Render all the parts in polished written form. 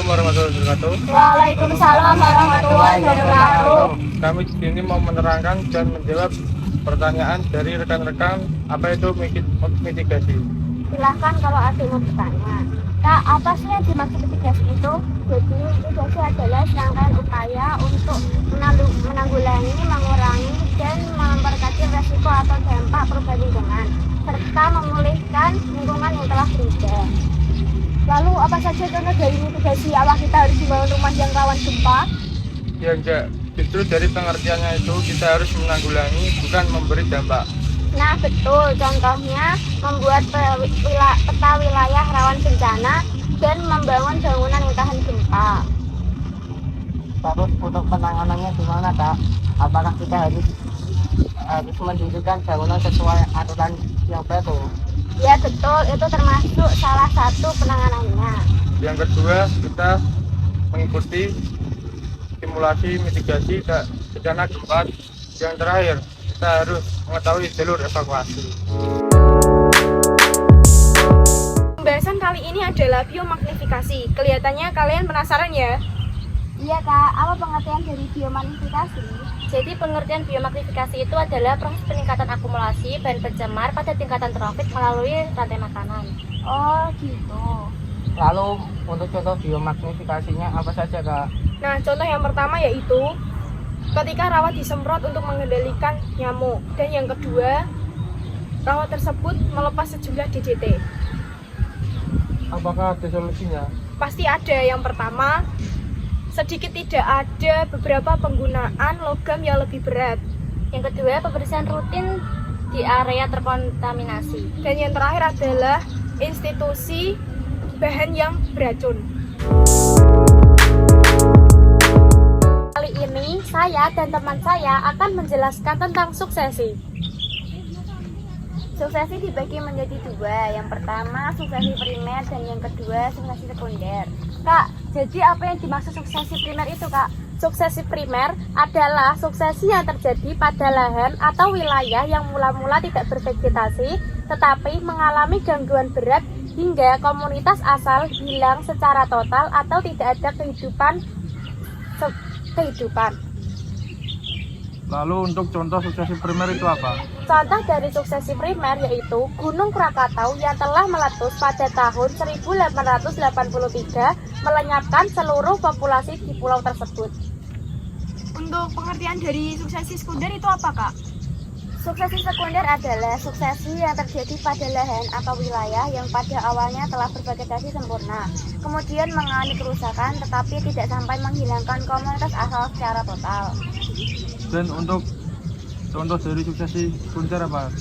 Assalamualaikum warahmatullahi wabarakatuh. Waalaikumsalam warahmatullahi wabarakatuh. Kami di sini mau menerangkan dan menjawab pertanyaan dari rekan-rekan apa itu mitigasi. Silahkan kalau ada yang mau bertanya. Kak, apa sih yang dimaksud mitigasi itu? Jadi mitigasi adalah serangkaian upaya untuk menanggulangi, mengurangi, dan memperkecil resiko atau dampak perubahan lingkungan, serta memulihkan lingkungan yang telah berubah. Lalu apa saja contoh dari mitigasi? Apa kita harus membangun rumah yang rawan gempa? Ya enggak, justru dari pengertiannya itu kita harus menanggulangi bukan memberi dampak. Nah betul, contohnya membuat peta wilayah rawan bencana dan membangun bangunan yang tahan gempa. Terus untuk penanganannya gimana Kak? Apakah kita harus mendirikan bangunan sesuai aturan yang baru? Ya betul, itu termasuk salah satu penanganannya. Yang kedua, kita mengikuti simulasi mitigasi bencana gempa. Yang terakhir, kita harus mengetahui jalur evakuasi. Pembahasan kali ini adalah biomagnifikasi. Kelihatannya kalian penasaran ya? Iya Kak, apa pengertian dari biomagnifikasi? Jadi pengertian biomagnifikasi itu adalah proses peningkatan akumulasi bahan pencemar pada tingkatan trofik melalui rantai makanan. Oh gitu. Lalu untuk contoh biomagnifikasinya apa saja Kak? Nah, contoh yang pertama yaitu ketika rawa disemprot untuk mengendalikan nyamuk. Dan yang kedua, rawa tersebut melepas sejumlah DDT. Apakah ada solusinya? Pasti ada. Yang pertama, sedikit tidak ada beberapa penggunaan logam yang lebih berat. Yang kedua, pembersihan rutin di area terkontaminasi. Dan yang terakhir adalah institusi bahan yang beracun. Kali ini saya dan teman saya akan menjelaskan tentang suksesi. Suksesi dibagi menjadi dua. Yang pertama suksesi primer dan yang kedua suksesi sekunder. Kak, jadi apa yang dimaksud suksesi primer itu Kak? Suksesi primer adalah suksesi yang terjadi pada lahan atau wilayah yang mula-mula tidak bervegetasi tetapi mengalami gangguan berat hingga komunitas asal hilang secara total atau tidak ada kehidupan. Lalu untuk contoh suksesi primer itu apa? Contoh dari suksesi primer yaitu Gunung Krakatau yang telah meletus pada tahun 1883 melenyapkan seluruh populasi di pulau tersebut. Untuk pengertian dari suksesi sekunder itu apa Kak? Suksesi sekunder adalah suksesi yang terjadi pada lahan atau wilayah yang pada awalnya telah bervegetasi sempurna, kemudian mengalami kerusakan tetapi tidak sampai menghilangkan komunitas asal secara total. Dan untuk contoh dari suksesi sekunder apa?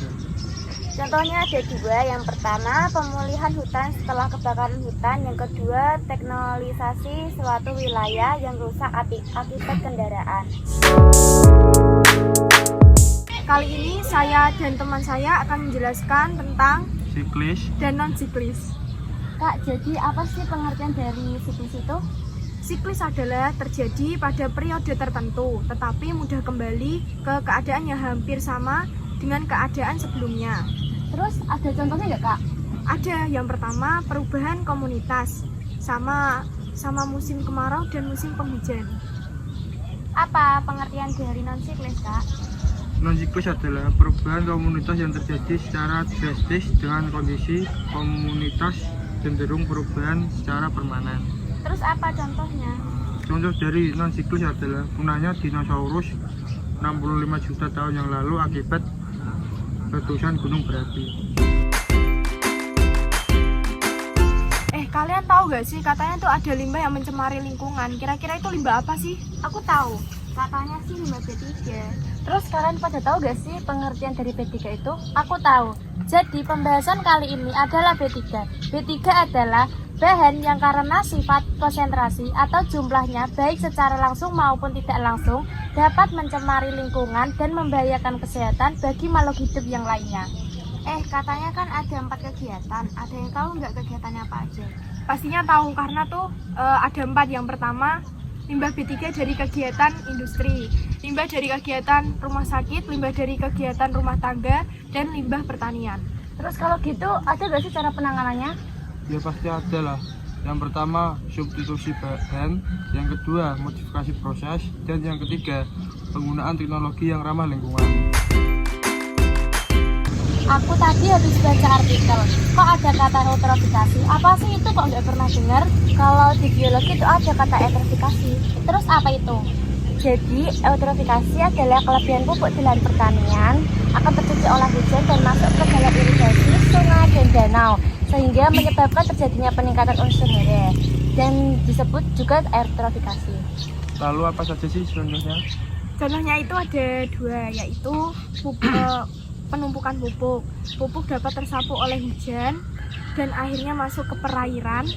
Contohnya ada dua, yang pertama pemulihan hutan setelah kebakaran hutan, yang kedua teknolisasi suatu wilayah yang rusak akibat kendaraan. Kali ini saya dan teman saya akan menjelaskan tentang Siklis. dan non-siklis. Kak, jadi apa sih pengertian dari siklus itu? Siklis adalah terjadi pada periode tertentu, tetapi mudah kembali ke keadaan yang hampir sama dengan keadaan sebelumnya. Terus ada contohnya nggak Kak? Ada, yang pertama perubahan komunitas, sama musim kemarau dan musim penghujan. Apa pengertian dari non-siklus Kak? Non-siklus adalah perubahan komunitas yang terjadi secara drastis dengan kondisi komunitas cenderung perubahan secara permanen. Terus apa contohnya? Contoh dari non-siklus adalah punahnya dinosaurus 65 juta tahun yang lalu akibat letusan gunung berapi. Kalian tahu gak sih katanya tuh ada limbah yang mencemari lingkungan. Kira-kira itu limbah apa sih? Aku tahu, katanya sih limbah B3. Terus kalian pada tahu gak sih pengertian dari B3 itu? Aku tahu. Jadi pembahasan kali ini adalah B3. B3 adalah bahan yang karena sifat konsentrasi atau jumlahnya baik secara langsung maupun tidak langsung dapat mencemari lingkungan dan membahayakan kesehatan bagi makhluk hidup yang lainnya. Katanya kan ada 4 kegiatan. Ada yang tahu nggak kegiatannya apa aja? Pastinya tahu karena tuh ada 4. Yang pertama, limbah B3 dari kegiatan industri, limbah dari kegiatan rumah sakit, limbah dari kegiatan rumah tangga, dan limbah pertanian. Terus kalau gitu ada nggak sih cara penanganannya? Ya pasti ada lah. Yang pertama, substitusi bahan, yang kedua, modifikasi proses, dan yang ketiga, penggunaan teknologi yang ramah lingkungan. Aku tadi habis baca artikel, kok ada kata eutrofikasi? Apa sih itu, kok nggak pernah dengar? Kalau di biologi itu ada kata eutrofikasi. Terus apa itu? Jadi, eutrofikasi adalah kelebihan pupuk di lahan pertanian akan tercuci oleh hujan dan masuk ke dalam irigasi, sungai, dan danau, sehingga menyebabkan terjadinya peningkatan unsur hara dan disebut juga eutrofikasi. Lalu apa saja sih contohnya? Contohnya itu ada dua, yaitu penumpukan pupuk. Pupuk dapat tersapu oleh hujan dan akhirnya masuk ke perairan,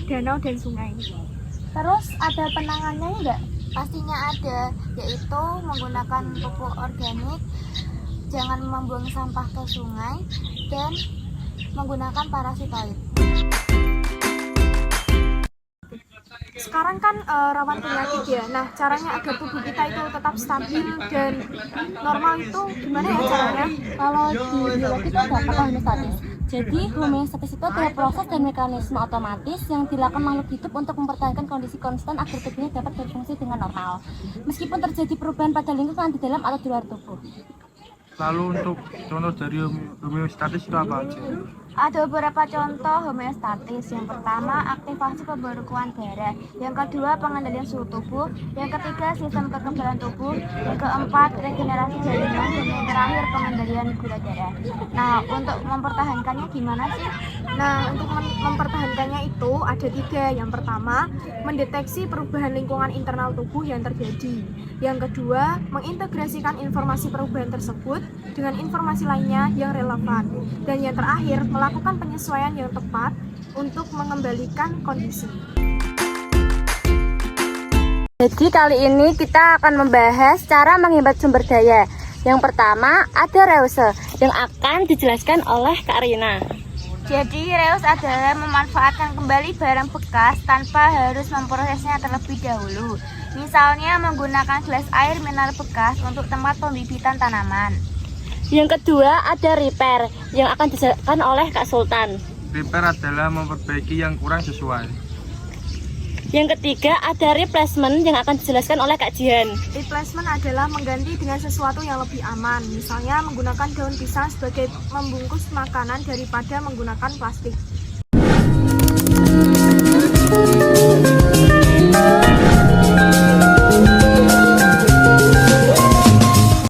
danau, dan sungai. Terus ada penanganannya enggak? Pastinya ada, yaitu menggunakan pupuk organik, jangan membuang sampah ke sungai, dan menggunakan parasitoid. Sekarang kan rawan penyakit ya. Nah, caranya agar tubuh kita itu tetap stabil dan normal itu gimana ya caranya? Kalau di biologi itu ada kata homeostatis. Jadi homeostatis itu adalah proses dan mekanisme otomatis yang dilakukan makhluk hidup untuk mempertahankan kondisi konstan agar tubuhnya dapat berfungsi dengan normal, meskipun terjadi perubahan pada lingkungan di dalam atau di luar tubuh. Lalu untuk contoh dari homeostatis itu apa aja? Ada beberapa contoh homeostatis. Yang pertama, aktivasi pembekuan darah. Yang kedua, pengendalian suhu tubuh. Yang ketiga, sistem kekebalan tubuh. Yang keempat, regenerasi jaringan. Dan yang terakhir, pengendalian gula darah. Nah, untuk mempertahankannya gimana sih? Nah, untuk mempertahankannya itu ada tiga. Yang pertama, mendeteksi perubahan lingkungan internal tubuh yang terjadi. Yang kedua, mengintegrasikan informasi perubahan tersebut dengan informasi lainnya yang relevan. Dan yang terakhir, melakukan penyesuaian yang tepat untuk mengembalikan kondisi. Jadi kali ini kita akan membahas cara menghemat sumber daya. Yang pertama ada reuse yang akan dijelaskan oleh Kak Rina. Jadi, reuse adalah memanfaatkan kembali barang bekas tanpa harus memprosesnya terlebih dahulu. Misalnya menggunakan gelas air mineral bekas untuk tempat pembibitan tanaman. Yang kedua ada repair yang akan dijelaskan oleh Kak Sultan. Repair adalah memperbaiki yang kurang sesuai. Yang ketiga ada replacement yang akan dijelaskan oleh Kak Jihan. Replacement adalah mengganti dengan sesuatu yang lebih aman, misalnya menggunakan daun pisang sebagai membungkus makanan daripada menggunakan plastik.